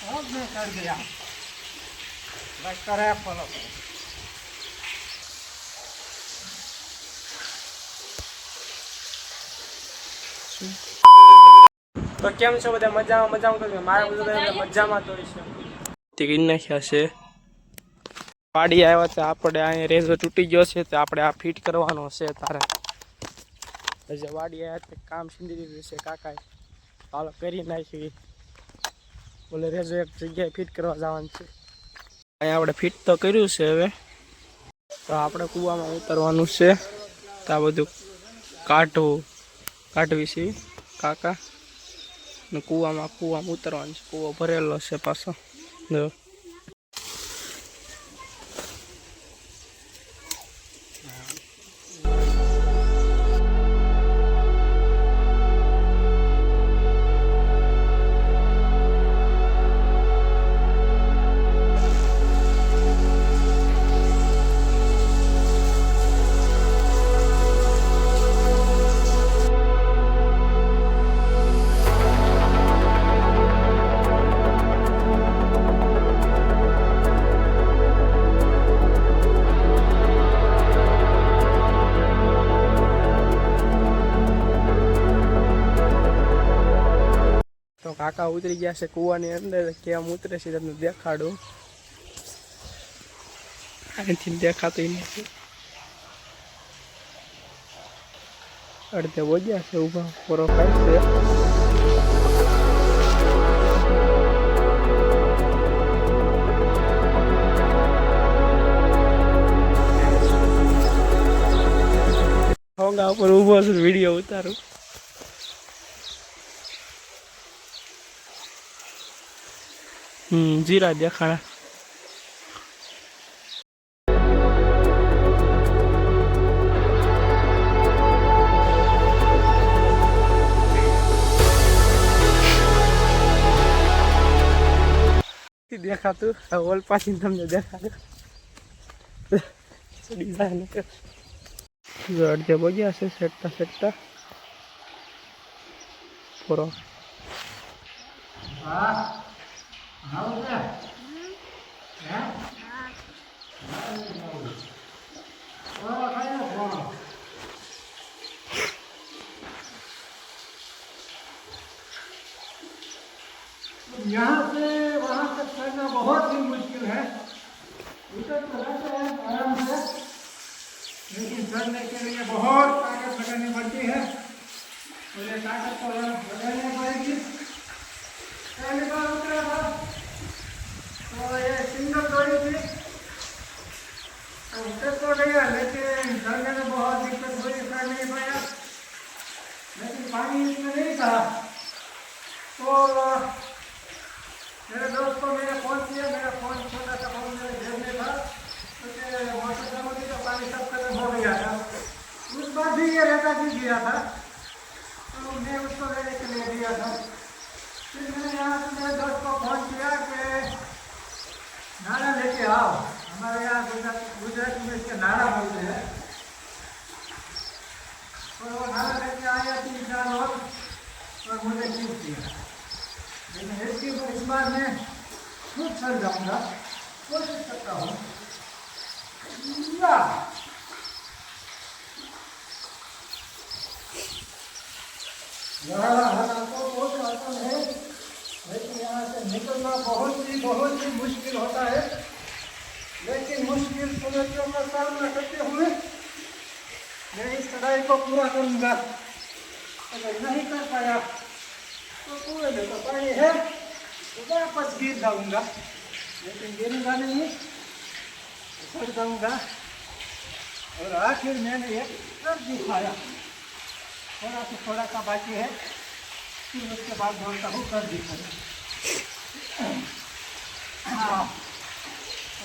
अब मैं कर दिया बस करे फॉलो करो। तो केम छो बधा मजामा मजामा करજો मारा બધા મજામાં તો છે તે કરી નાખ્યા છે પાડી આવ્યા છે આપણે આ રેઝો તૂટી ગયો છે તો આપણે આ ફિટ કરવાનો છે તારે જે વાડી આવ્યા તે કામ સિંધી દીધું છે કાકા હાલો કરી નાખી બોલે રેઝો એક જગ્યાએ ફિટ કરવા જવાનું છે અહીંયા આપણે ફિટ તો કર્યું છે હવે તો આપણે કૂવામાં ઉતરવાનું છે તો આ બધું કાઢવી છે કાકા ને કૂવામાં ઉતરવાનું છે કૂવો ભરેલો છે પાછો જો તો કાકા ઉતરી ગયા છે કૂવાની અંદર કેમ ઉતરે છે તમને દેખાડું અહીંથી દેખાતું નથી અડધે બોજ્યા છે ઊભા પૂરો ખાય છે હોંગા ઉપર ઊભો છું વિડીયો ઉતારું जीरा देखाड़ा देखा तू ओल पासी तुमने देखा डिजाइन अड़के बोलिया से सेटता पूरा यहाँ से वहाँ तक चलना बहुत ही मुश्किल है उतर तो रहते हैं आराम से लेकिन चलने के लिए बहुत ताकत लगानी पड़ती है और ये ताकत तो लगानी पड़ेगी पहली बार उतरा था तो ये सिंगल दौड़ी थी तो उतर तो गया लेकिन चलने में बहुत दिक्कत हुई कर नहीं पाया लेकिन पानी इसमें नहीं था तो मेरे दोस्त को मैंने फ़ोन किया मेरा फ़ोन छोटा सा फ़ोन मेरे जेब में था क्योंकि मोटर चालू थी तो पानी सब खत्म हो गया था उस बार भी ये रहता भी गया था तो मैं उसको लेने के लिए दिया था फिर मैंने यहाँ से मेरे दोस्त को फ़ोन किया कि नारा लेके आओ हमारे यहाँ गुजरात में इसके नारा बोलते हैं तो वो नारा लेके आया 3-4 लोग और मुझे खींच दिया लेकिन इस बार मैं खुद चल जाऊंगा कोशिश करता हूँ तो बहुत आसान है लेकिन यहाँ से निकलना बहुत ही मुश्किल होता है लेकिन मुश्किल चुनौतियों का सामना करते हुए मैं इस चढ़ाई को पूरा करूँगा अगर नहीं कर पाया तो पूरे में तो पानी है तो वापस गिर जाऊंगा लेकिन गिरूंगा नहीं चढ़ जाऊंगा और आखिर मैंने ये कर दिखाया थोड़ा सा बाकी है फिर उसके बाद बोलता हूँ कर दिखाया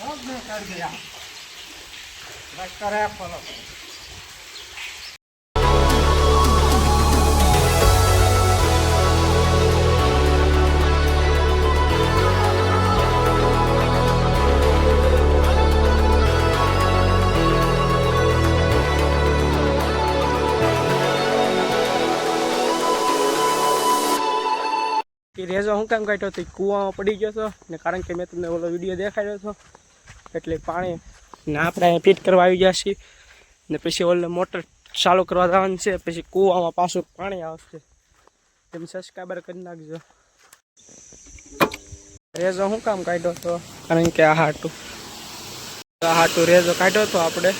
अब मैं कर गया बस करे फॉलो करो રેઝો હું કામ કાઢ્યો હતો કૂવામાં પડી ગયો હતો ને કારણ કે મેં તમને ઓલો વિડીયો દેખાડ્યો હતો એટલે પાણી ને આપણે અહીંયા ફિટ કરવા આવી ગયા છીએ ને પછી ઓલે મોટર ચાલુ કરવા જવાનું છે પછી કૂવામાં પાછું પાણી આવશે તમે સબસ્ક્રાઈબર કરી નાખજો રેઝો શું કામ કાઢ્યો હતો કારણ કે આ હાટું રેઝો કાઢ્યો હતો આપણે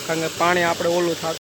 કારણ કે પાણી આપણે ઓલું થતું